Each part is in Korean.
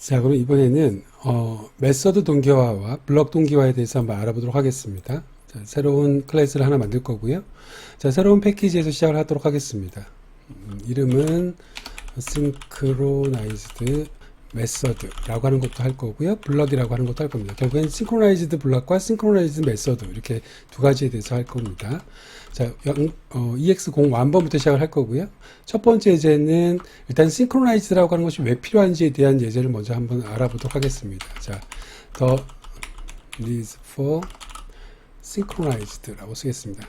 자, 그럼 이번에는 메서드 동기화와 블럭 동기화에 대해서 한번 알아보도록 하겠습니다. 자, 새로운 클래스를 하나 만들 거고요. 자, 새로운 패키지에서 시작을 하도록 하겠습니다. 이름은 synchronized method라고 하는 것도 할 거고요. 블럭이라고 하는 것도 할 겁니다. 결국엔 synchronized 블럭과 synchronized method 이렇게 두 가지에 대해서 할 겁니다. 자, EX01번부터 시작을 할 거고요. 첫 번째 예제는 일단 synchronized라고 하는 것이 왜 필요한지에 대한 예제를 먼저 한번 알아보도록 하겠습니다. 자, the needs for synchronized라고 쓰겠습니다.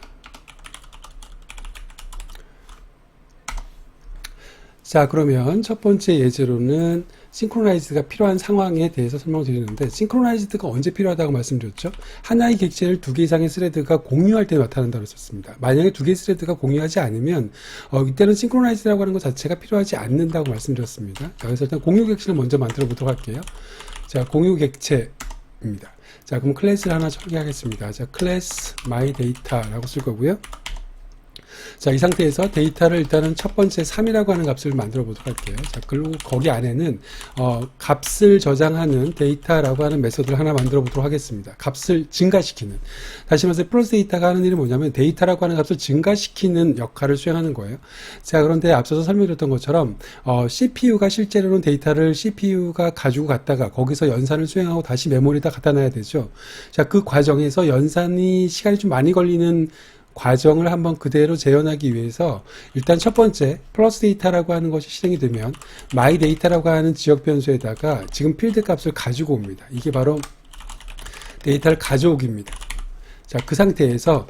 자, 그러면 첫 번째 예제로는 싱크로나이즈가 필요한 상황에 대해서 설명드리는데, 싱크로나이즈가 언제 필요하다고 말씀드렸죠? 하나의 객체를 두 개 이상의 스레드가 공유할 때 나타난다고 했었습니다. 만약에 두 개의 스레드가 공유하지 않으면 이때는 싱크로나이즈라고 하는 것 자체가 필요하지 않는다고 말씀드렸습니다. 자, 그래서 일단 공유 객체를 먼저 만들어 보도록 할게요. 자, 공유 객체입니다. 자, 그럼 클래스를 하나 설계하겠습니다. 자, 클래스 myData라고 쓸 거고요. 자, 이 상태에서 데이터를 일단은 첫 번째 3이라고 하는 값을 만들어 보도록 할게요. 자, 그리고 거기 안에는 값을 저장하는 데이터라고 하는 메소드를 하나 만들어 보도록 하겠습니다. 값을 증가시키는. 다시 말해서 플러스 데이터가 하는 일이 뭐냐면 데이터라고 하는 값을 증가시키는 역할을 수행하는 거예요. 자, 그런데 앞서서 설명드렸던 것처럼 CPU가 실제로는 데이터를 CPU가 가지고 갔다가 거기서 연산을 수행하고 다시 메모리에다 갖다 놔야 되죠. 자, 그 과정에서 연산이 시간이 좀 많이 걸리는 과정을 한번 그대로 재현하기 위해서 일단 첫 번째 플러스 데이터라고 하는 것이 실행이 되면 마이 데이터라고 하는 지역 변수에다가 지금 필드 값을 가지고 옵니다. 이게 바로 데이터를 가져오기입니다. 자, 그 상태에서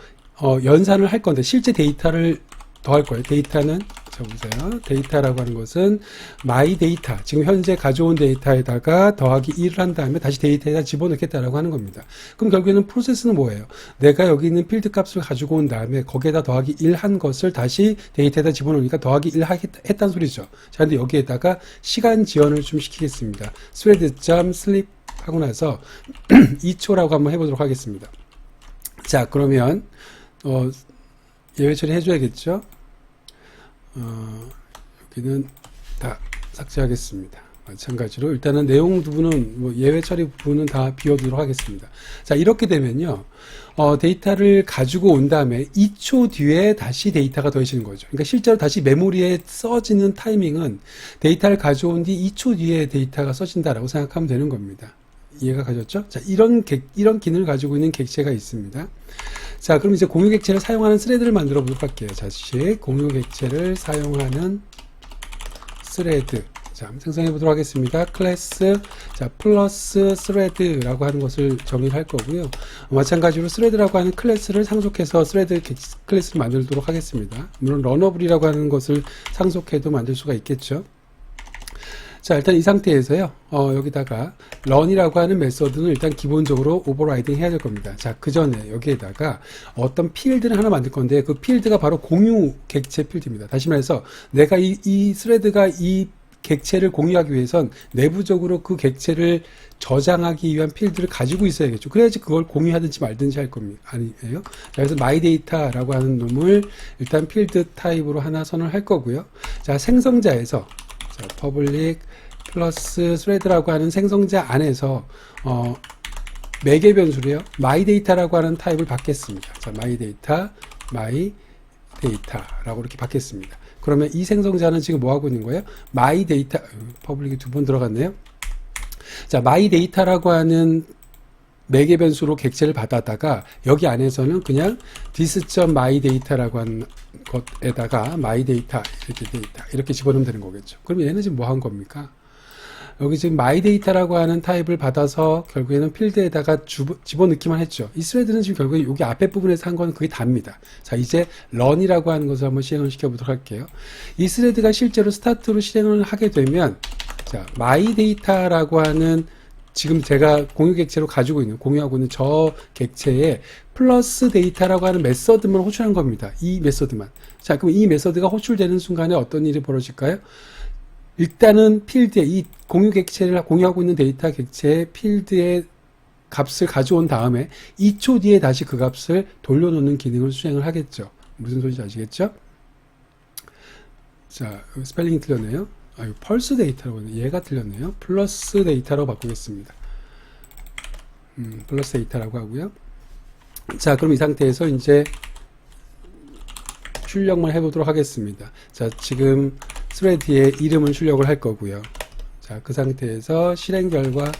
연산을 할 건데 실제 데이터를 더할 거예요. 데이터는 자, 보세요. 데이터라고 하는 것은 my data, 지금 현재 가져온 데이터에다가 더하기 1을 한 다음에 다시 데이터에다 집어넣겠다라고 하는 겁니다. 그럼 결국에는 프로세스는 뭐예요? 내가 여기 있는 필드 값을 가지고 온 다음에 거기에다 더하기 1 한 것을 다시 데이터에다 집어넣으니까 더하기 1 했다는 소리죠. 자, 근데 여기에다가 시간 지연을 좀 시키겠습니다. thread.sleep 하고 나서 2초라고 한번 해보도록 하겠습니다. 자, 그러면 예외 처리 해줘야겠죠? 여기는 다 삭제하겠습니다. 마찬가지로 일단은 내용 부분은 예외 처리 부분은 다 비워두도록 하겠습니다. 자, 이렇게 되면요, 데이터를 가지고 온 다음에 2초 뒤에 다시 데이터가 더해지는 거죠. 그러니까 실제로 다시 메모리에 써지는 타이밍은 데이터를 가져온 뒤 2초 뒤에 데이터가 써진다라고 생각하면 되는 겁니다. 이해가 가셨죠? 자, 이런 기능을 가지고 있는 객체가 있습니다. 자, 그럼 이제 공유 객체를 사용하는 스레드를 만들어 보도록 할게요. 자, 공유 객체를 사용하는 스레드. 자, 한번 생성해 보도록 하겠습니다. 클래스, 자, 플러스 스레드라고 하는 것을 정의를 할 거고요. 마찬가지로 스레드라고 하는 클래스를 상속해서 스레드 클래스를 만들도록 하겠습니다. 물론 러너블이라고 하는 것을 상속해도 만들 수가 있겠죠. 자, 일단 이 상태에서요, 여기다가 run이라고 하는 메소드는 일단 기본적으로 오버라이딩 해야 될 겁니다. 자, 그 전에 여기에다가 어떤 필드를 하나 만들 건데 그 필드가 바로 공유 객체 필드입니다. 다시 말해서 내가 이 스레드가 이 객체를 공유하기 위해선 내부적으로 그 객체를 저장하기 위한 필드를 가지고 있어야겠죠. 그래야지 그걸 공유하든지 말든지 할 겁니다. 아니에요? 자, 그래서 myData라고 하는 놈을 일단 필드 타입으로 하나 선언을 할 거고요. 자, 생성자에서 자, public 플러스 thread라고 하는 생성자 안에서 매개 변수로요, myData라고 하는 타입을 받겠습니다. 자, myData라고 이렇게 받겠습니다. 그러면 이 생성자는 지금 뭐 하고 있는 거예요? myData, public이 두 번 들어갔네요. 자, myData라고 하는 매개 변수로 객체를 받았다가 여기 안에서는 그냥 this.myData라고 하는 것에다가 myData 이렇게 집어넣으면 되는 거겠죠. 그럼 얘는 지금 뭐 한 겁니까? 여기 지금 myData라고 하는 타입을 받아서 결국에는 필드에다가 집어넣기만 했죠. 이 스레드는 지금 결국에 여기 앞에 부분에서 한 거는 그게 답니다. 자, 이제 run이라고 하는 것을 한번 실행을 시켜보도록 할게요. 이 스레드가 실제로 스타트로 실행을 하게 되면 자, myData라고 하는 지금 제가 공유 객체로 공유하고 있는 저 객체에 플러스 데이터라고 하는 메서드만 호출한 겁니다. 이 메서드만. 자, 그럼 이 메서드가 호출되는 순간에 어떤 일이 벌어질까요? 일단은 필드에 이 공유 객체를 공유하고 있는 데이터 객체의 필드의 값을 가져온 다음에 2초 뒤에 다시 그 값을 돌려놓는 기능을 수행을 하겠죠. 무슨 소리인지 아시겠죠? 자, 스펠링이 틀렸네요. 아유, 펄스 데이터라고 했네. 얘가 틀렸네요. 플러스 데이터로 바꾸겠습니다. 플러스 데이터라고 하고요. 자, 그럼 이 상태에서 이제 출력만 해보도록 하겠습니다. 자, 지금 스레드의 이름을 출력을 할 거고요. 자, 그 상태에서 실행 결과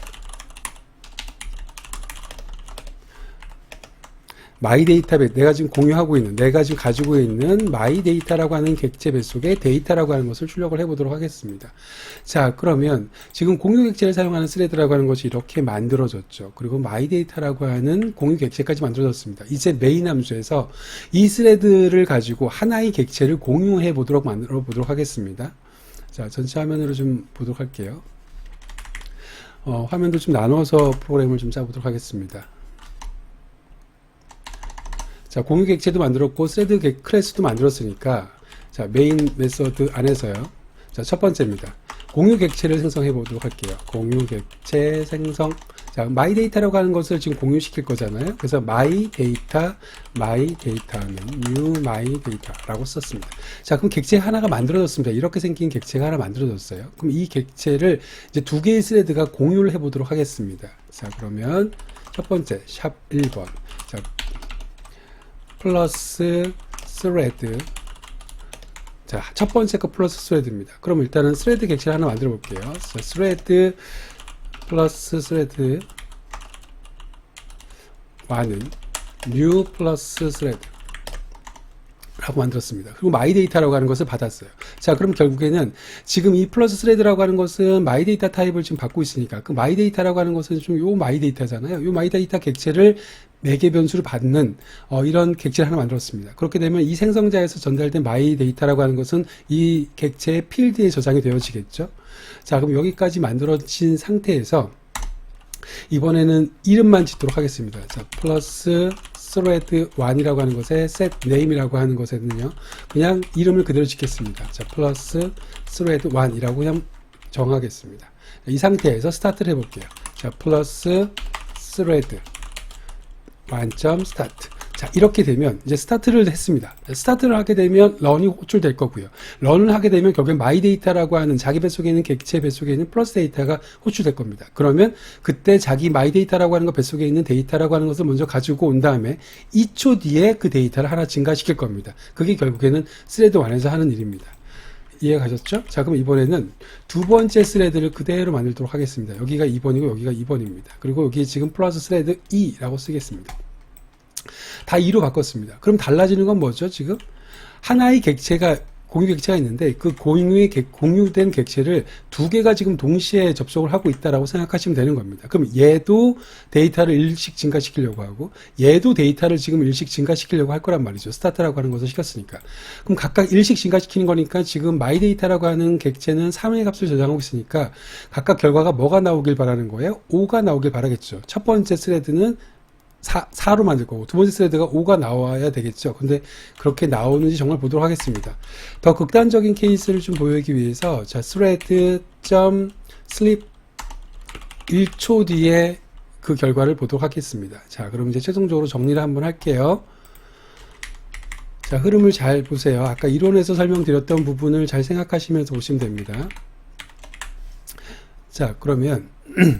마이 데이터베이스, 내가 지금 공유하고 있는, 내가 지금 가지고 있는 마이 데이터라고 하는 객체 뱃속에 데이터라고 하는 것을 출력을 해보도록 하겠습니다. 자, 그러면 지금 공유 객체를 사용하는 스레드라고 하는 것이 이렇게 만들어졌죠. 그리고 마이 데이터라고 하는 공유 객체까지 만들어졌습니다. 이제 메인 함수에서 이 스레드를 가지고 하나의 객체를 공유해 보도록 만들어 보도록 하겠습니다. 자, 전체 화면으로 좀 보도록 할게요. 화면도 좀 나눠서 프로그램을 좀 짜보도록 하겠습니다. 자, 공유 객체도 만들었고 스레드 클래스도 만들었으니까 자, 메인 메서드 안에서요. 자, 첫 번째입니다. 공유 객체를 생성해 보도록 할게요. 공유 객체 생성. 자, 마이 데이터라고 하는 것을 지금 공유시킬 거잖아요. 그래서 마이 데이터 하면 new 마이 데이터라고 썼습니다. 자, 그럼 객체 하나가 만들어졌습니다. 이렇게 생긴 객체가 하나 만들어졌어요. 그럼 이 객체를 이제 두 개의 스레드가 공유를 해 보도록 하겠습니다. 자, 그러면 첫 번째 샵 1번. 자, 플러스 스레드. 자, 첫 번째 거 플러스 스레드입니다. 그럼 일단은 스레드 객체를 하나 만들어 볼게요. 자, 스레드 플러스 스레드 1은 new 플러스 스레드 라고 만들었습니다. 그리고 마이 데이터라고 하는 것을 받았어요. 자, 그럼 결국에는 지금 이 플러스 스레드라고 하는 것은 마이 데이터 타입을 지금 받고 있으니까 그 마이 데이터라고 하는 것은 좀 요 마이 데이터잖아요. 요 마이 데이터 객체를 매개 변수로 받는 이런 객체를 하나 만들었습니다. 그렇게 되면 이 생성자에서 전달된 마이 데이터라고 하는 것은 이 객체의 필드에 저장이 되어지겠죠. 자, 그럼 여기까지 만들어진 상태에서 이번에는 이름만 짓도록 하겠습니다. 자, 플러스 스레드 1이라고 하는 것에 set name이라고 하는 것에는요, 그냥 이름을 그대로 짓겠습니다. 자, 플러스 스레드 1이라고 그냥 정하겠습니다. 이 상태에서 스타트를 해볼게요. 자, 플러스 스레드 1점 스타트. 자, 이렇게 되면 이제 스타트를 했습니다. 스타트를 하게 되면 런이 호출될 거고요. 런을 하게 되면 결국엔 마이 데이터라고 하는 자기 뱃속에 있는 객체 뱃속에 있는 플러스 데이터가 호출될 겁니다. 그러면 그때 자기 마이 데이터라고 하는 것 뱃속에 있는 데이터라고 하는 것을 먼저 가지고 온 다음에 2초 뒤에 그 데이터를 하나 증가시킬 겁니다. 그게 결국에는 스레드 1에서 하는 일입니다. 이해가 가셨죠? 자, 그럼 이번에는 두 번째 스레드를 그대로 만들도록 하겠습니다. 여기가 2번이고 여기가 2번입니다. 그리고 여기 지금 플러스 스레드 2라고 쓰겠습니다. 다 2로 바꿨습니다. 그럼 달라지는 건 뭐죠? 지금 하나의 객체가 공유 객체가 있는데 그 공유된 객체를 두 개가 지금 동시에 접속을 하고 있다라고 생각하시면 되는 겁니다. 그럼 얘도 데이터를 일씩 증가시키려고 하고 얘도 데이터를 지금 일씩 증가시키려고 할 거란 말이죠. 스타트라고 하는 것을 시켰으니까. 그럼 각각 일씩 증가시키는 거니까 지금 마이 데이터라고 하는 객체는 3의 값을 저장하고 있으니까 각각 결과가 뭐가 나오길 바라는 거예요? 5가 나오길 바라겠죠. 첫 번째 스레드는 4로 만들 거고 두 번째 스레드가 5가 나와야 되겠죠. 근데 그렇게 나오는지 정말 보도록 하겠습니다. 더 극단적인 케이스를 좀 보이기 위해서 자, thread.sleep 1초 뒤에 그 결과를 보도록 하겠습니다. 자, 그럼 이제 최종적으로 정리를 한번 할게요. 자, 흐름을 잘 보세요. 아까 이론에서 설명드렸던 부분을 잘 생각하시면서 보시면 됩니다. 자, 그러면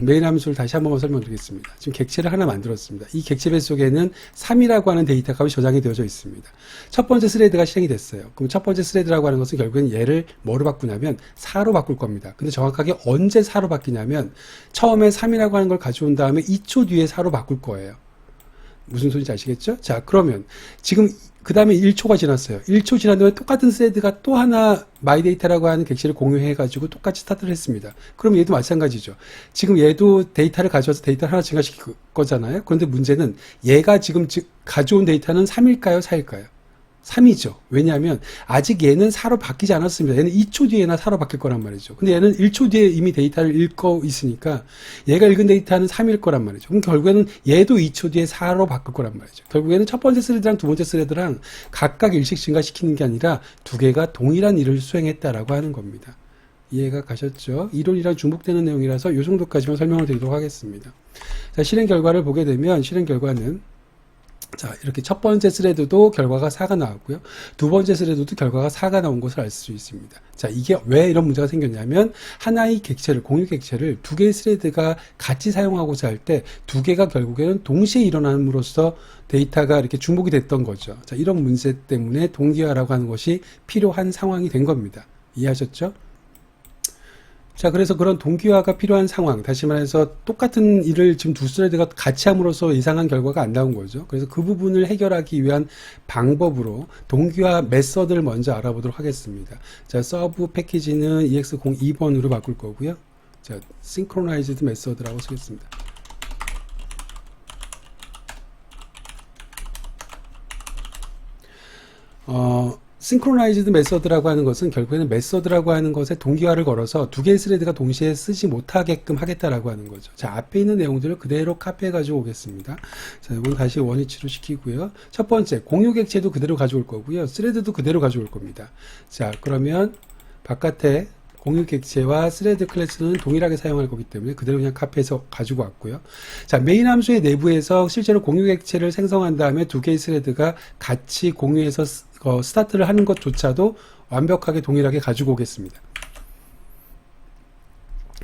메인 함수를 다시 한번 설명드리겠습니다. 지금 객체를 하나 만들었습니다. 이 객체 뱃속에는 3이라고 하는 데이터 값이 저장이 되어져 있습니다. 첫 번째 스레드가 실행이 됐어요. 그럼 첫 번째 스레드라고 하는 것은 결국엔 얘를 뭐로 바꾸냐면 4로 바꿀 겁니다. 근데 정확하게 언제 4로 바뀌냐면 처음에 3이라고 하는 걸 가져온 다음에 2초 뒤에 4로 바꿀 거예요. 무슨 소리인지 아시겠죠? 자, 그러면 지금 그 다음에 1초가 지났어요. 1초 지난 다음에 똑같은 스레드가 또 하나 마이데이터라고 하는 객체를 공유해가지고 똑같이 스타트를 했습니다. 그럼 얘도 마찬가지죠. 지금 얘도 데이터를 가져와서 데이터를 하나 증가시킬 거잖아요. 그런데 문제는 얘가 지금 가져온 데이터는 3일까요? 4일까요? 3이죠. 왜냐하면 아직 얘는 4로 바뀌지 않았습니다. 얘는 2초 뒤에나 4로 바뀔 거란 말이죠. 근데 얘는 1초 뒤에 이미 데이터를 읽고 있으니까 얘가 읽은 데이터는 3일 거란 말이죠. 그럼 결국에는 얘도 2초 뒤에 4로 바뀔 거란 말이죠. 결국에는 첫 번째 스레드랑 두 번째 스레드랑 각각 일씩 증가시키는 게 아니라 두 개가 동일한 일을 수행했다라고 하는 겁니다. 이해가 가셨죠? 이론이랑 중복되는 내용이라서 이 정도까지만 설명을 드리도록 하겠습니다. 자, 실행 결과를 보게 되면 실행 결과는 자, 이렇게 첫 번째 스레드도 결과가 4가 나왔고요. 두 번째 스레드도 결과가 4가 나온 것을 알 수 있습니다. 자, 이게 왜 이런 문제가 생겼냐면 하나의 객체를, 공유 객체를 두 개의 스레드가 같이 사용하고자 할 때 두 개가 결국에는 동시에 일어남으로써 데이터가 이렇게 중복이 됐던 거죠. 자, 이런 문제 때문에 동기화라고 하는 것이 필요한 상황이 된 겁니다. 이해하셨죠? 자, 그래서 그런 동기화가 필요한 상황, 다시 말해서 똑같은 일을 지금 두 스레드가 같이 함으로써 예상한 결과가 안 나온 거죠. 그래서 그 부분을 해결하기 위한 방법으로 동기화 메서드를 먼저 알아보도록 하겠습니다. 자, 서브 패키지는 EX02번으로 바꿀 거고요. 자, synchronized 메서드라고 쓰겠습니다. 싱크로나이즈드 메서드라고 하는 것은 결국에는 메서드라고 하는 것에 동기화를 걸어서 두 개의 스레드가 동시에 쓰지 못하게끔 하겠다라고 하는 거죠. 자, 앞에 있는 내용들을 그대로 카피해 가지고 오겠습니다. 자, 이건 다시 원위치로 시키고요. 첫 번째, 공유 객체도 그대로 가져올 거고요. 스레드도 그대로 가져올 겁니다. 자, 그러면 바깥에 공유 객체와 스레드 클래스는 동일하게 사용할 거기 때문에 그대로 그냥 카피해서 가지고 왔고요. 자, 메인 함수의 내부에서 실제로 공유 객체를 생성한 다음에 두 개의 스레드가 같이 공유해서 스타트를 하는 것조차도 완벽하게 동일하게 가지고 오겠습니다.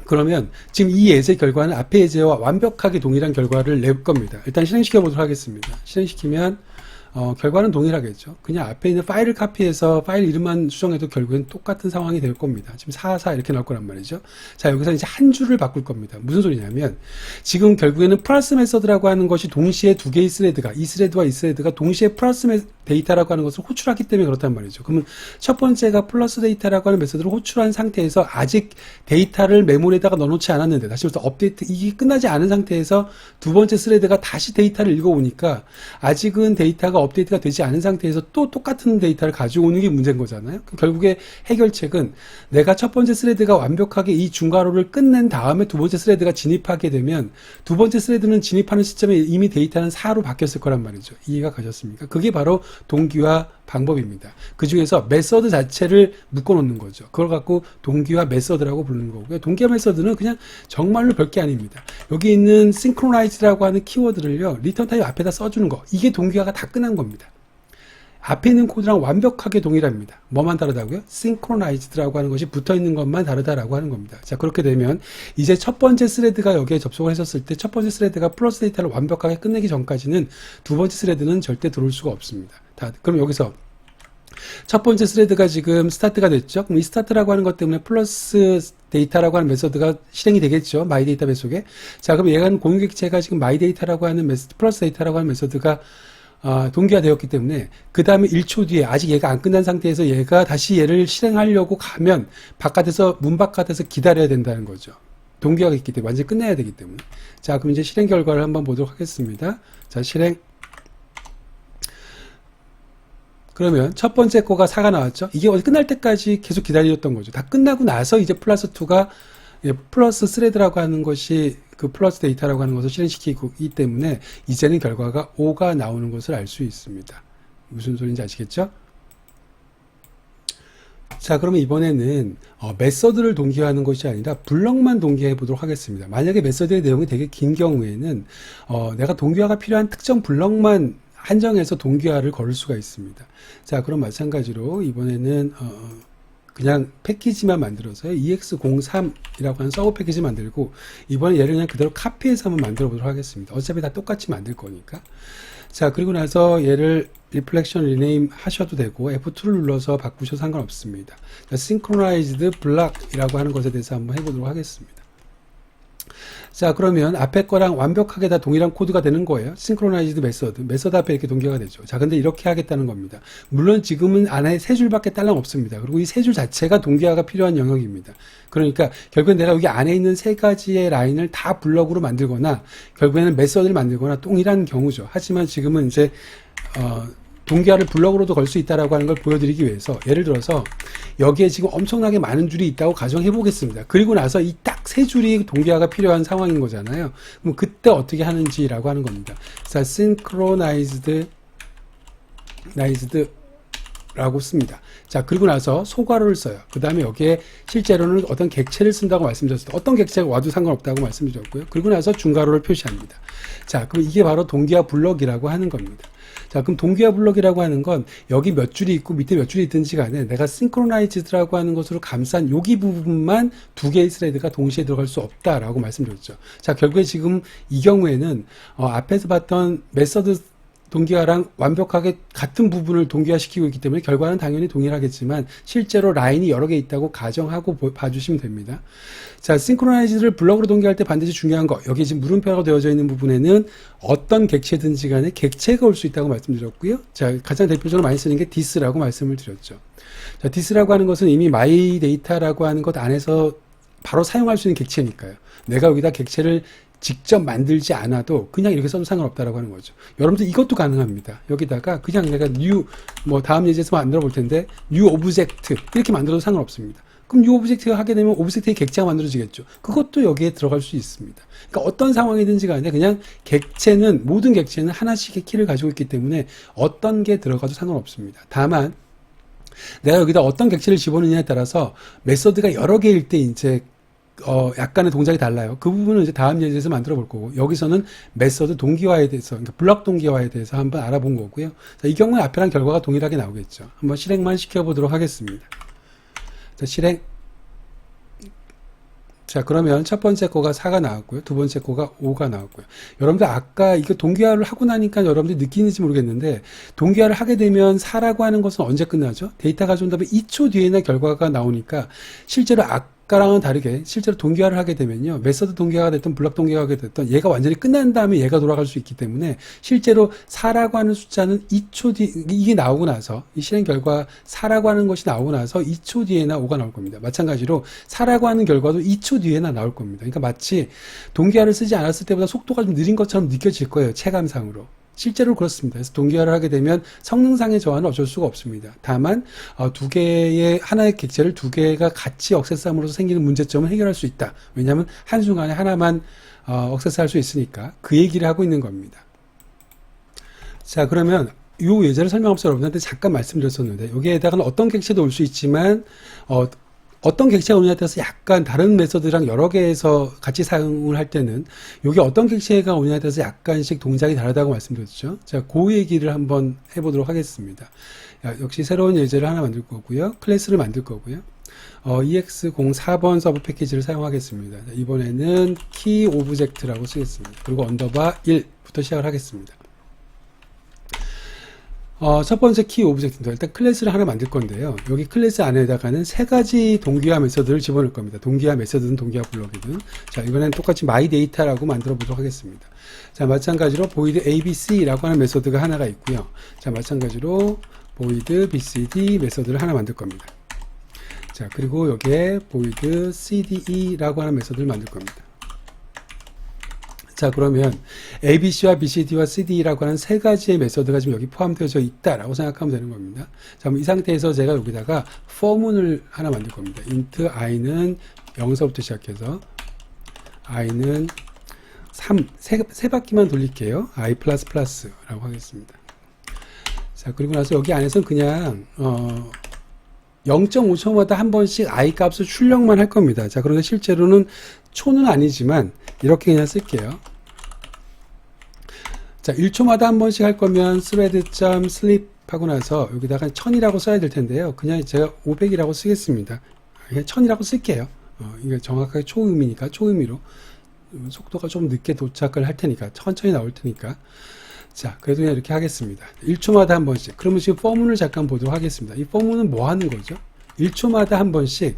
그러면 지금 이 예제 결과는 앞의 예제와 완벽하게 동일한 결과를 낼 겁니다. 일단 실행시켜 보도록 하겠습니다. 실행시키면 결과는 동일하겠죠. 그냥 앞에 있는 파일을 카피해서 파일 이름만 수정해도 결국엔 똑같은 상황이 될 겁니다. 지금 44 이렇게 나올 거란 말이죠. 자, 여기서 이제 한 줄을 바꿀 겁니다. 무슨 소리냐면 지금 결국에는 플러스 메서드라고 하는 것이 동시에 두 개의 스레드가 이 스레드와 이 스레드가 동시에 플러스 데이터라고 하는 것을 호출하기 때문에 그렇단 말이죠. 그러면 첫 번째가 플러스 데이터라고 하는 메서드를 호출한 상태에서 아직 데이터를 메모리에다가 넣어놓지 않았는데 다시 말해서 업데이트 이게 끝나지 않은 상태에서 두 번째 스레드가 다시 데이터를 읽어오니까 아직은 데이터가 업데이트가 되지 않은 상태에서 또 똑같은 데이터를 가지고 오는 게 문제인 거잖아요. 결국에 해결책은 내가 첫 번째 스레드가 완벽하게 이 중괄호를 끝낸 다음에 두 번째 스레드가 진입하게 되면 두 번째 스레드는 진입하는 시점에 이미 데이터는 4로 바뀌었을 거란 말이죠. 이해가 가셨습니까? 그게 바로 동기화 방법입니다. 그 중에서 메서드 자체를 묶어놓는 거죠. 그걸 갖고 동기화 메서드라고 부르는 거고요. 동기화 메서드는 그냥 정말로 별게 아닙니다. 여기 있는 synchronize라고 하는 키워드를요, 리턴 타입 앞에다 써주는 거. 이게 동기화가 다 끝난 겁니다. 앞에 있는 코드랑 완벽하게 동일합니다. 뭐만 다르다고요? synchronized라고 하는 것이 붙어있는 것만 다르다라고 하는 겁니다. 자, 그렇게 되면 이제 첫 번째 스레드가 여기에 접속을 했었을 때 첫 번째 스레드가 플러스 데이터를 완벽하게 끝내기 전까지는 두 번째 스레드는 절대 들어올 수가 없습니다. 그럼 여기서 첫 번째 스레드가 지금 스타트가 됐죠. 그럼 이 스타트라고 하는 것 때문에 플러스 데이터라고 하는 메서드가 실행이 되겠죠. 마이 데이터베이스 속에. 자, 그럼 얘가 공유 객체가 지금 마이 데이터라고 하는 플러스 데이터라고 하는 메서드가 동기화되었기 때문에 그 다음에 1초 뒤에 아직 얘가 안 끝난 상태에서 얘가 다시 얘를 실행하려고 가면 문 바깥에서 기다려야 된다는 거죠. 동기화가 있기 때문에 완전히 끝내야 되기 때문에. 자, 그럼 이제 실행 결과를 한번 보도록 하겠습니다. 자, 실행. 그러면 첫 번째 거가 4가 나왔죠. 이게 끝날 때까지 계속 기다렸던 거죠. 다 끝나고 나서 이제 플러스 2가 플러스 스레드라고 하는 것이 그 플러스 데이터라고 하는 것을 실행시키기 때문에 이제는 결과가 5가 나오는 것을 알 수 있습니다. 무슨 소리인지 아시겠죠? 자, 그러면 이번에는 메서드를 동기화하는 것이 아니라 블럭만 동기화해 보도록 하겠습니다. 만약에 메서드의 내용이 되게 긴 경우에는 내가 동기화가 필요한 특정 블럭만 한정해서 동기화를 걸을 수가 있습니다. 자, 그럼 마찬가지로 이번에는 그냥 패키지만 만들어서요. EX03이라고 하는 서브 패키지 만들고 이번에 얘를 그냥 그대로 카피해서 한번 만들어 보도록 하겠습니다. 어차피 다 똑같이 만들 거니까. 자, 그리고 나서 얘를 리플렉션 리네임 하셔도 되고 F2를 눌러서 바꾸셔도 상관없습니다. 자, synchronized block이라고 하는 것에 대해서 한번 해보도록 하겠습니다. 자, 그러면 앞에 거랑 완벽하게 다 동일한 코드가 되는 거예요. synchronized 메서드 앞에 이렇게 동기화가 되죠. 자, 근데 이렇게 하겠다는 겁니다. 물론 지금은 안에 세 줄밖에 딸랑 없습니다. 그리고 이 세 줄 자체가 동기화가 필요한 영역입니다. 그러니까 결국엔 내가 여기 안에 있는 세 가지의 라인을 다 블럭으로 만들거나 결국에는 메서드를 만들거나 동일한 경우죠. 하지만 지금은 이제 동기화를 블럭으로도 걸 수 있다라고 하는 걸 보여드리기 위해서 예를 들어서 여기에 지금 엄청나게 많은 줄이 있다고 가정해 보겠습니다. 그리고 나서 이 딱 세 줄이 동기화가 필요한 상황인 거잖아요. 그럼 그때 어떻게 하는지라고 하는 겁니다. 자, synchronized 라고 씁니다. 자, 그리고 나서 소괄호를 써요. 그 다음에 여기에 실제로는 어떤 객체를 쓴다고 말씀드렸을 때 어떤 객체가 와도 상관없다고 말씀드렸고요. 그리고 나서 중괄호를 표시합니다. 자, 그럼 이게 바로 동기화 블럭이라고 하는 겁니다. 자, 그럼 동기화 블럭이라고 하는 건 여기 몇 줄이 있고 밑에 몇 줄이 있든지 간에 내가 싱크로나이즈드라고 하는 것으로 감싼 여기 부분만 두 개의 스레드가 동시에 들어갈 수 없다라고 말씀드렸죠. 자, 결국에 지금 이 경우에는 앞에서 봤던 메서드 동기화랑 완벽하게 같은 부분을 동기화시키고 있기 때문에 결과는 당연히 동일하겠지만 실제로 라인이 여러 개 있다고 가정하고 봐주시면 됩니다. 자, 싱크로나이즈를 블럭으로 동기화할 때 반드시 중요한 거, 여기 지금 물음표가 되어져 있는 부분에는 어떤 객체든지 간에 객체가 올 수 있다고 말씀드렸고요. 자, 가장 대표적으로 많이 쓰는 게 this라고 말씀을 드렸죠. 자, this라고 하는 것은 이미 my data라고 하는 것 안에서 바로 사용할 수 있는 객체니까요. 내가 여기다 객체를 직접 만들지 않아도 그냥 이렇게 써도 상관없다라고 하는 거죠. 여러분들 이것도 가능합니다. 여기다가 그냥 내가 new, 다음 예제에서 만들어 볼 텐데, new object 이렇게 만들어도 상관없습니다. 그럼 new object가 하게 되면 오브젝트의 객체가 만들어지겠죠. 그것도 여기에 들어갈 수 있습니다. 그러니까 어떤 상황이든지 간에 그냥 객체는, 모든 객체는 하나씩의 키를 가지고 있기 때문에 어떤 게 들어가도 상관없습니다. 다만, 내가 여기다 어떤 객체를 집어넣느냐에 따라서 메서드가 여러 개일 때 이제 약간의 동작이 달라요. 그 부분은 이제 다음 예제에서 만들어 볼 거고, 여기서는 메서드 동기화에 대해서, 그러니까 블럭 동기화에 대해서 한번 알아본 거고요. 자, 이 경우에 앞이랑 결과가 동일하게 나오겠죠. 한번 실행만 시켜보도록 하겠습니다. 자, 실행. 자, 그러면 첫 번째 거가 4가 나왔고요. 두 번째 거가 5가 나왔고요. 여러분들 아까 이거 동기화를 하고 나니까 여러분들이 느끼는지 모르겠는데, 동기화를 하게 되면 4라고 하는 것은 언제 끝나죠? 데이터가 준 다음에 2초 뒤에나 결과가 나오니까 실제로 아까랑은 다르게 실제로 동기화를 하게 되면요, 메서드 동기화가 됐든 블럭 동기화가 됐든 얘가 완전히 끝난 다음에 얘가 돌아갈 수 있기 때문에 실제로 4라고 하는 숫자는 2초 뒤, 이게 나오고 나서 이 실행 결과 4라고 하는 것이 나오고 나서 2초 뒤에나 5가 나올 겁니다. 마찬가지로 4라고 하는 결과도 2초 뒤에나 나올 겁니다. 그러니까 마치 동기화를 쓰지 않았을 때보다 속도가 좀 느린 것처럼 느껴질 거예요, 체감상으로. 실제로 그렇습니다. 그래서 동기화를 하게 되면 성능상의 저하는 어쩔 수가 없습니다. 다만 하나의 객체를 두 개가 같이 억세스함으로써 생기는 문제점을 해결할 수 있다. 왜냐하면 한순간에 하나만 억세스할 수 있으니까 그 얘기를 하고 있는 겁니다. 자, 그러면 이 예제를 설명하면서 여러분한테 잠깐 말씀드렸었는데, 여기에다가는 어떤 객체도 올 수 있지만 어떤 객체가 오느냐에 따라서 약간 다른 메서드랑 여러 개에서 같이 사용을 할 때는 여기 어떤 객체가 오느냐에 따라서 약간씩 동작이 다르다고 말씀드렸죠. 자, 그 얘기를 한번 해보도록 하겠습니다. 역시 새로운 예제를 하나 만들 거고요. 클래스를 만들 거고요. EX04번 서브 패키지를 사용하겠습니다. 자, 이번에는 key object라고 쓰겠습니다. 그리고 언더바 1부터 시작을 하겠습니다. 첫 번째 키 오브젝트입니다. 일단 클래스를 하나 만들 건데요. 여기 클래스 안에다가는 세 가지 동기화 메서드를 집어넣을 겁니다. 동기화 메서드든 동기화 블럭이든. 자, 이번엔 똑같이 myData라고 만들어 보도록 하겠습니다. 자, 마찬가지로 void abc라고 하는 메서드가 하나가 있고요. 자, 마찬가지로 void bcd 메서드를 하나 만들 겁니다. 자, 그리고 여기에 void cde라고 하는 메서드를 만들 겁니다. 자, 그러면 ABC와 BCD와 CD라고 하는 세 가지의 메서드가 지금 여기 포함되어져 있다라고 생각하면 되는 겁니다. 자, 그럼 이 상태에서 제가 여기다가 for문을 하나 만들 겁니다. int i는 0서부터 시작해서 i는 3, 세 바퀴만 돌릴게요. i++라고 하겠습니다. 자, 그리고 나서 여기 안에서는 그냥 0.5초마다 한 번씩 i 값을 출력만 할 겁니다. 자, 그런데 실제로는 초는 아니지만 이렇게 그냥 쓸게요. 자, 1초마다 한 번씩 할 거면 thread.sleep 하고 나서 여기다가 1000이라고 써야 될 텐데요. 그냥 제가 500이라고 쓰겠습니다. 그냥 1000이라고 쓸게요. 이게 정확하게 초의미니까 초의미로 속도가 좀 늦게 도착을 할 테니까 천천히 나올 테니까. 자, 그래도 그냥 이렇게 하겠습니다. 1초마다 한 번씩. 그러면 지금 포문을 잠깐 보도록 하겠습니다. 이 포문은 뭐 하는 거죠? 1초마다 한 번씩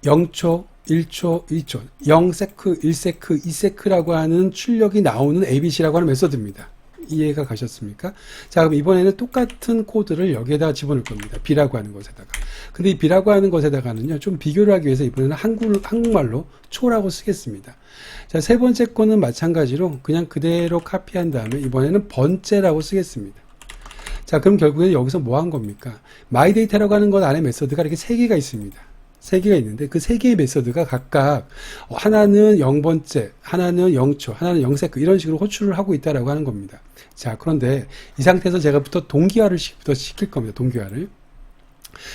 0초, 1초, 2초, 0세크, 1세크, 2세크라고 하는 출력이 나오는 ABC라고 하는 메서드입니다. 이해가 가셨습니까? 자, 그럼 이번에는 똑같은 코드를 여기에다가 집어넣을 겁니다. B라고 하는 것에다가. 근데 이 B라고 하는 것에다가는요, 좀 비교를 하기 위해서 이번에는 한국말로 초라고 쓰겠습니다. 자, 세 번째 거는 마찬가지로 그냥 그대로 카피한 다음에 이번에는 번째라고 쓰겠습니다. 자, 그럼 결국에는 여기서 뭐 한 겁니까? myData라고 하는 것 안에 메서드가 이렇게 세 개가 있습니다. 세 개가 있는데 그 세 개의 메서드가 각각 하나는 0번째, 하나는 0초, 하나는 0세크 이런 식으로 호출을 하고 있다라고 하는 겁니다. 자, 그런데 이 상태에서 제가 동기화를 시킬 겁니다. 동기화를.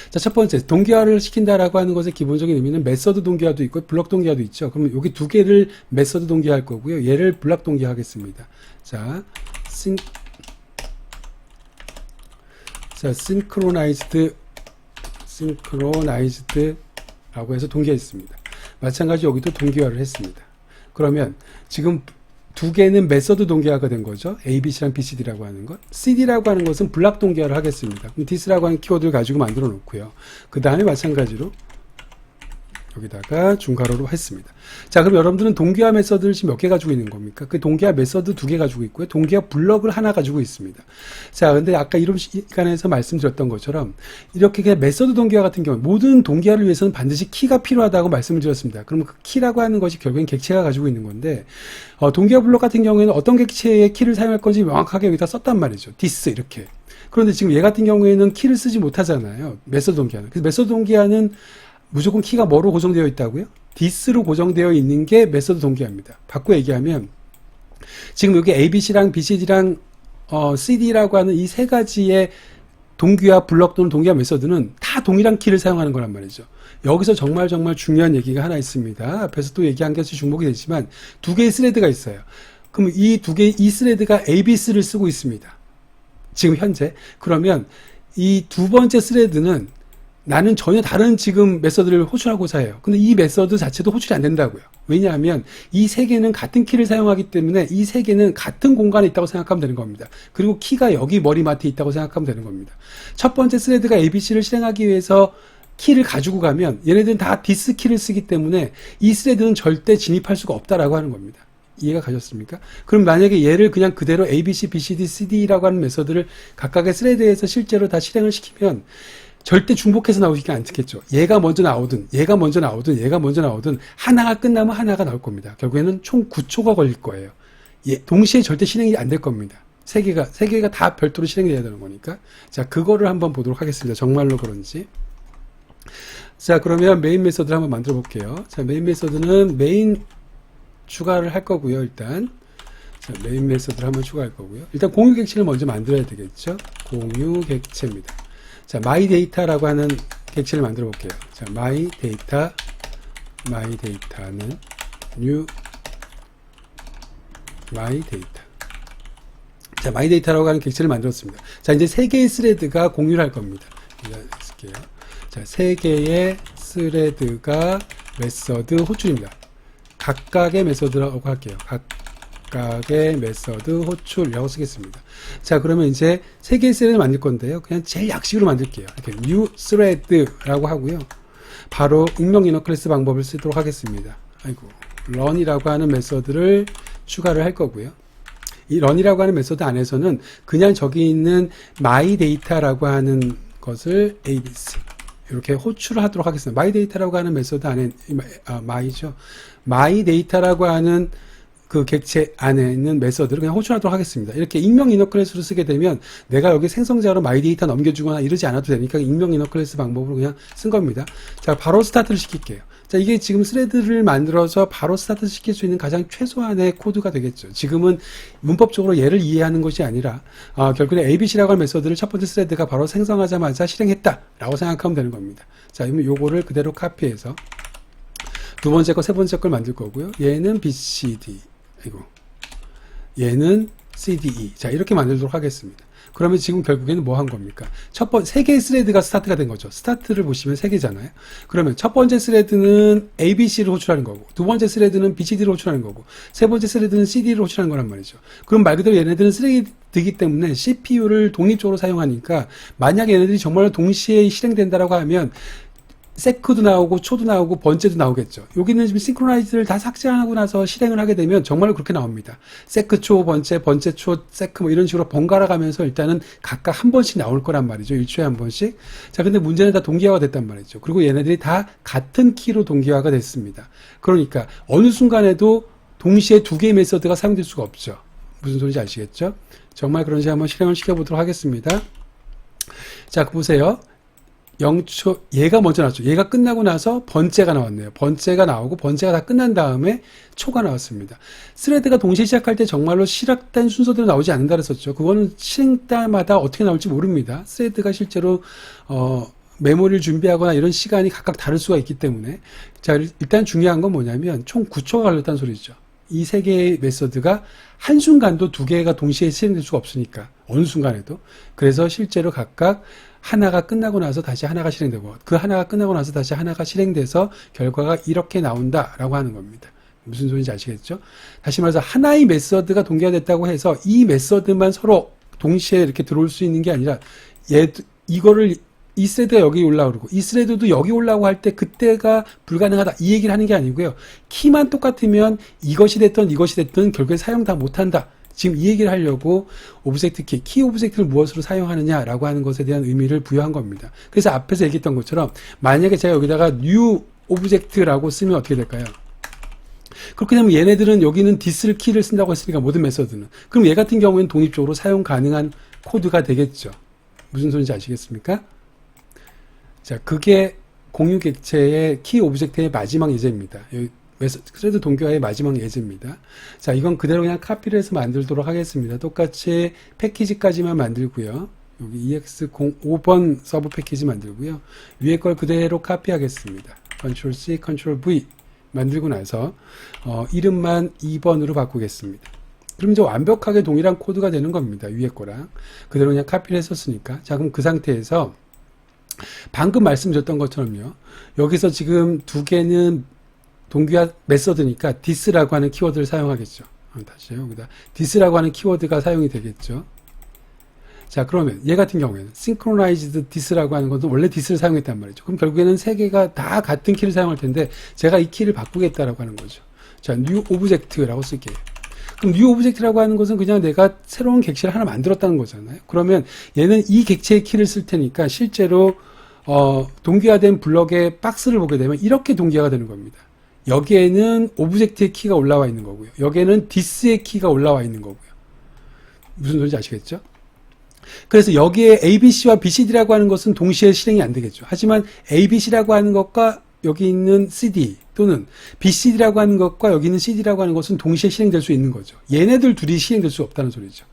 자, 첫 번째, 동기화를 시킨다라고 하는 것의 기본적인 의미는 메서드 동기화도 있고 블럭 동기화도 있죠. 그럼 여기 두 개를 메서드 동기화할 거고요. 얘를 블럭 동기화하겠습니다. 자, synchronized라고 해서 동기화했습니다. 마찬가지 여기도 동기화를 했습니다. 그러면 지금 두 개는 메서드 동기화가 된 거죠. ABC랑 BCD라고 하는 것. CD라고 하는 것은 블락 동기화를 하겠습니다. this라고 하는 키워드를 가지고 만들어 놓고요. 그 다음에 마찬가지로 여기다가 중괄호로 했습니다. 자, 그럼 여러분들은 동기화 메서드를 지금 몇 개 가지고 있는 겁니까? 그 동기화 메서드 두 개 가지고 있고요. 동기화 블럭을 하나 가지고 있습니다. 자, 근데 아까 이런 시간에서 말씀드렸던 것처럼 이렇게 그냥 메서드 동기화 같은 경우 모든 동기화를 위해서는 반드시 키가 필요하다고 말씀을 드렸습니다. 그러면 그 키라고 하는 것이 결국엔 객체가 가지고 있는 건데 동기화 블럭 같은 경우에는 어떤 객체의 키를 사용할 건지 명확하게 여기다 썼단 말이죠. this 이렇게. 그런데 지금 얘 같은 경우에는 키를 쓰지 못하잖아요. 메서드 동기화는. 그래서 메서드 동기화는 무조건 키가 뭐로 고정되어 있다고요? this로 고정되어 있는 게 메서드 동기화입니다. 바꿔 얘기하면 지금 여기 ABC랑 BCD랑 CD라고 하는 이 세 가지의 동기화 블럭 또는 동기화 메서드는 다 동일한 키를 사용하는 거란 말이죠. 여기서 정말 중요한 얘기가 하나 있습니다. 앞에서 또 얘기한 것이 중복이 되지만 두 개의 스레드가 있어요. 그럼 이 스레드가 ABC를 쓰고 있습니다. 지금 현재. 그러면 이 두 번째 스레드는 나는 전혀 다른 지금 메서드를 호출하고자 해요. 근데 이 메서드 자체도 호출이 안 된다고요. 왜냐하면 이 세 개는 같은 키를 사용하기 때문에 이 세 개는 같은 공간에 있다고 생각하면 되는 겁니다. 그리고 키가 여기 머리맡에 있다고 생각하면 되는 겁니다. 첫 번째 스레드가 ABC를 실행하기 위해서 키를 가지고 가면 얘네들은 다 this 키를 쓰기 때문에 이 스레드는 절대 진입할 수가 없다라고 하는 겁니다. 이해가 가셨습니까? 그럼 만약에 얘를 그냥 그대로 ABC, BCD, CD라고 하는 메서드를 각각의 스레드에서 실제로 다 실행을 시키면 절대 중복해서 나오지가 않겠죠. 얘가 먼저 나오든 하나가 끝나면 하나가 나올 겁니다. 결국에는 총 9초가 걸릴 거예요. 동시에 절대 실행이 안 될 겁니다. 세 개가 다 별도로 실행이 돼야 되는 거니까. 자, 그거를 한번 보도록 하겠습니다. 정말로 그런지. 자, 그러면 메인 메서드를 한번 만들어 볼게요. 자, 메인 메서드는 메인 추가를 할 거고요. 일단 자, 메인 메서드를 한번 추가할 거고요. 일단 공유 객체를 먼저 만들어야 되겠죠. 공유 객체입니다. 자, myData라고 하는 객체를 만들어 볼게요. 자, myData는 new myData. 자, myData라고 하는 객체를 만들었습니다. 자, 이제 세 개의 스레드가 공유를 할 겁니다. 쓸게요. 자, 세 개의 스레드가 메서드 호출입니다. 각각의 메서드라고 할게요. 각각의 메서드 호출이라고 쓰겠습니다. 자, 그러면 이제 세 개의 스레드를 만들 건데요. 그냥 제일 약식으로 만들게요. 이렇게 new thread라고 하고요. 바로 익명 이너 클래스 방법을 쓰도록 하겠습니다. run이라고 하는 메서드를 추가를 할 거고요. 이 run이라고 하는 메서드 안에서는 그냥 저기 있는 myData라고 하는 것을 abc 이렇게 호출을 하도록 하겠습니다. myData라고 하는 메서드 안에 myData라고 하는 그 객체 안에 있는 메서드를 그냥 호출하도록 하겠습니다. 이렇게 익명 이너 클래스로 쓰게 되면 내가 여기 생성자로 myData 넘겨주거나 이러지 않아도 되니까 익명 이너 클래스 방법으로 그냥 쓴 겁니다. 자, 바로 스타트를 시킬게요. 자, 이게 지금 스레드를 만들어서 바로 스타트 시킬 수 있는 가장 최소한의 코드가 되겠죠. 지금은 문법적으로 얘를 이해하는 것이 아니라 결국에 ABC라고 하는 메서드를 첫 번째 스레드가 바로 생성하자마자 실행했다라고 생각하면 되는 겁니다. 자, 그러면 요거를 그대로 카피해서 두 번째 거, 세 번째 걸 만들 거고요. 얘는 BCD, 얘는 CDE. 자, 이렇게 만들도록 하겠습니다. 그러면 지금 결국에는 뭐 한 겁니까? 세 개의 스레드가 스타트가 된 거죠. 스타트를 보시면 세 개잖아요. 그러면 첫 번째 스레드는 ABC를 호출하는 거고, 두 번째 스레드는 BCD를 호출하는 거고, 세 번째 스레드는 CD를 호출하는 거란 말이죠. 그럼 말 그대로 얘네들은 스레드이기 때문에 CPU를 독립적으로 사용하니까 만약 얘네들이 정말로 동시에 실행된다라고 하면 세크도 나오고 초도 나오고 번째도 나오겠죠. 여기는 지금 싱크로나이즈를 다 삭제하고 나서 실행을 하게 되면 정말로 그렇게 나옵니다. 세크 초, 번째 초, 세크 뭐 이런 식으로 번갈아 가면서 일단은 각각 한 번씩 나올 거란 말이죠. 1초에 한 번씩. 자, 근데 문제는 다 동기화가 됐단 말이죠. 그리고 얘네들이 다 같은 키로 동기화가 됐습니다. 그러니까 어느 순간에도 동시에 두 개의 메서드가 사용될 수가 없죠. 무슨 소리인지 아시겠죠? 정말 그런지 한번 실행을 시켜보도록 하겠습니다. 자, 보세요. 0초, 얘가 먼저 나왔죠. 얘가 끝나고 나서 번째가 나왔네요. 번째가 나오고 번째가 다 끝난 다음에 초가 나왔습니다. 스레드가 동시에 시작할 때 정말로 시작된 순서대로 나오지 않는다 그랬었죠. 그거는 실행 때마다 어떻게 나올지 모릅니다. 스레드가 실제로 메모리를 준비하거나 이런 시간이 각각 다를 수가 있기 때문에 자, 일단 중요한 건 뭐냐면 총 9초가 걸렸다는 소리죠. 이 세 개의 메서드가 한순간도 두 개가 동시에 실행될 수가 없으니까 어느 순간에도. 그래서 실제로 각각 하나가 끝나고 나서 다시 하나가 실행되고 그 하나가 끝나고 나서 다시 하나가 실행돼서 결과가 이렇게 나온다라고 하는 겁니다. 무슨 소리인지 아시겠죠? 다시 말해서 하나의 메서드가 동기화됐다고 해서 이 메서드만 서로 동시에 이렇게 들어올 수 있는 게 아니라 이거를 이 스레드가 여기 올라오고 이 스레드도 여기 올라오고 할 때 그때가 불가능하다 이 얘기를 하는 게 아니고요. 키만 똑같으면 이것이 됐든 결국에 사용 다 못한다. 지금 이 얘기를 하려고 오브젝트 키 오브젝트를 무엇으로 사용하느냐라고 하는 것에 대한 의미를 부여한 겁니다. 그래서 앞에서 얘기했던 것처럼 만약에 제가 여기다가 new 오브젝트라고 쓰면 어떻게 될까요? 그렇게 되면 얘네들은 여기는 디스 키를 쓴다고 했으니까 모든 메서드는 그럼 얘 같은 경우에는 독립적으로 사용 가능한 코드가 되겠죠. 무슨 소리인지 아시겠습니까? 자, 그게 공유 객체의 키 오브젝트의 마지막 예제입니다. 여기 스레드 동기화의 마지막 예제입니다. 자, 이건 그대로 그냥 카피를 해서 만들도록 하겠습니다. 똑같이 패키지까지만 만들고요. 여기 EX05번 서브 패키지 만들고요. 위에 걸 그대로 카피하겠습니다. Ctrl C, Ctrl V 만들고 나서 이름만 2번으로 바꾸겠습니다. 그럼 이제 완벽하게 동일한 코드가 되는 겁니다. 위에 거랑. 그대로 그냥 카피를 했었으니까. 자, 그럼 그 상태에서 방금 말씀드렸던 것처럼요. 여기서 지금 두 개는 동기화 메서드니까 this라고 하는 키워드를 사용하겠죠. 다시요. 여기다 this라고 하는 키워드가 사용이 되겠죠. 자, 그러면 얘 같은 경우에는 synchronized this라고 하는 것도 원래 this를 사용했단 말이죠. 그럼 결국에는 세 개가 다 같은 키를 사용할 텐데 제가 이 키를 바꾸겠다라고 하는 거죠. 자, new object라고 쓸게요. 그럼 new object라고 하는 것은 그냥 내가 새로운 객체를 하나 만들었다는 거잖아요. 그러면 얘는 이 객체의 키를 쓸 테니까 실제로 동기화된 블럭의 박스를 보게 되면 이렇게 동기화가 되는 겁니다. 여기에는 오브젝트의 키가 올라와 있는 거고요. 여기에는 this의 키가 올라와 있는 거고요. 무슨 소리인지 아시겠죠? 그래서 여기에 ABC와 BCD라고 하는 것은 동시에 실행이 안 되겠죠. 하지만 ABC라고 하는 것과 여기 있는 CD 또는 BCD라고 하는 것과 여기 있는 CD라고 하는 것은 동시에 실행될 수 있는 거죠. 얘네들 둘이 실행될 수 없다는 소리죠.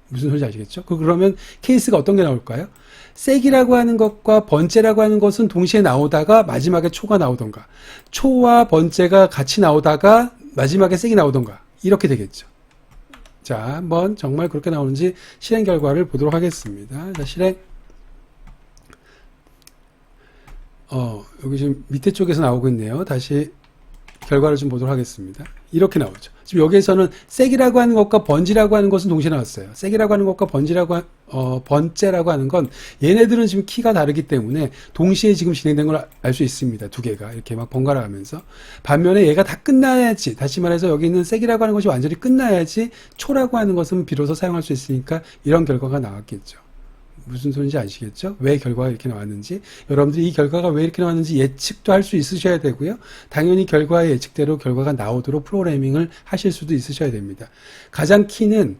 무슨 소리인지 아시겠죠? 그러면 케이스가 어떤 게 나올까요? 색이라고 하는 것과 번째라고 하는 것은 동시에 나오다가 마지막에 초가 나오던가 초와 번째가 같이 나오다가 마지막에 색이 나오던가 이렇게 되겠죠. 자, 한번 정말 그렇게 나오는지 실행 결과를 보도록 하겠습니다. 자, 실행. 여기 지금 밑에 쪽에서 나오고 있네요. 다시 결과를 좀 보도록 하겠습니다. 이렇게 나오죠. 지금 여기에서는 색이라고 하는 것과 번지라고 하는 것은 동시에 나왔어요. 색이라고 하는 것과 번째라고 하는 건 얘네들은 지금 키가 다르기 때문에 동시에 지금 진행된 걸 알 수 있습니다. 두 개가 이렇게 막 번갈아 가면서. 반면에 얘가 다 끝나야지, 다시 말해서 여기 있는 색이라고 하는 것이 완전히 끝나야지 초라고 하는 것은 비로소 사용할 수 있으니까 이런 결과가 나왔겠죠. 무슨 소리인지 아시겠죠? 왜 결과가 이렇게 나왔는지. 여러분들이 이 결과가 왜 이렇게 나왔는지 예측도 할 수 있으셔야 되고요. 당연히 결과의 예측대로 결과가 나오도록 프로그래밍을 하실 수도 있으셔야 됩니다. 가장 키는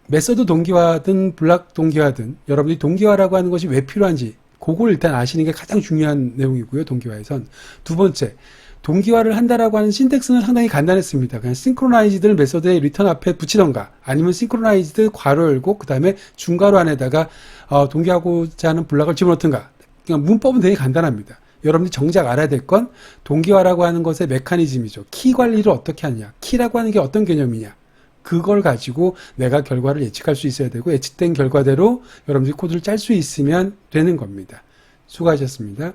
메서드 동기화든 블락 동기화든 여러분들이 동기화라고 하는 것이 왜 필요한지 그걸 일단 아시는 게 가장 중요한 내용이고요. 동기화에선. 두 번째, 동기화를 한다라고 하는 신텍스는 상당히 간단했습니다. 그냥 synchronized 메서드의 리턴 앞에 붙이던가 아니면 synchronized 괄호 열고 그 다음에 중괄호 안에다가 동기화하고자 하는 블락을 집어넣든가. 그냥 문법은 되게 간단합니다. 여러분들이 정작 알아야 될 건 동기화라고 하는 것의 메커니즘이죠. 키 관리를 어떻게 하느냐, 키라고 하는 게 어떤 개념이냐, 그걸 가지고 내가 결과를 예측할 수 있어야 되고 예측된 결과대로 여러분들이 코드를 짤 수 있으면 되는 겁니다. 수고하셨습니다.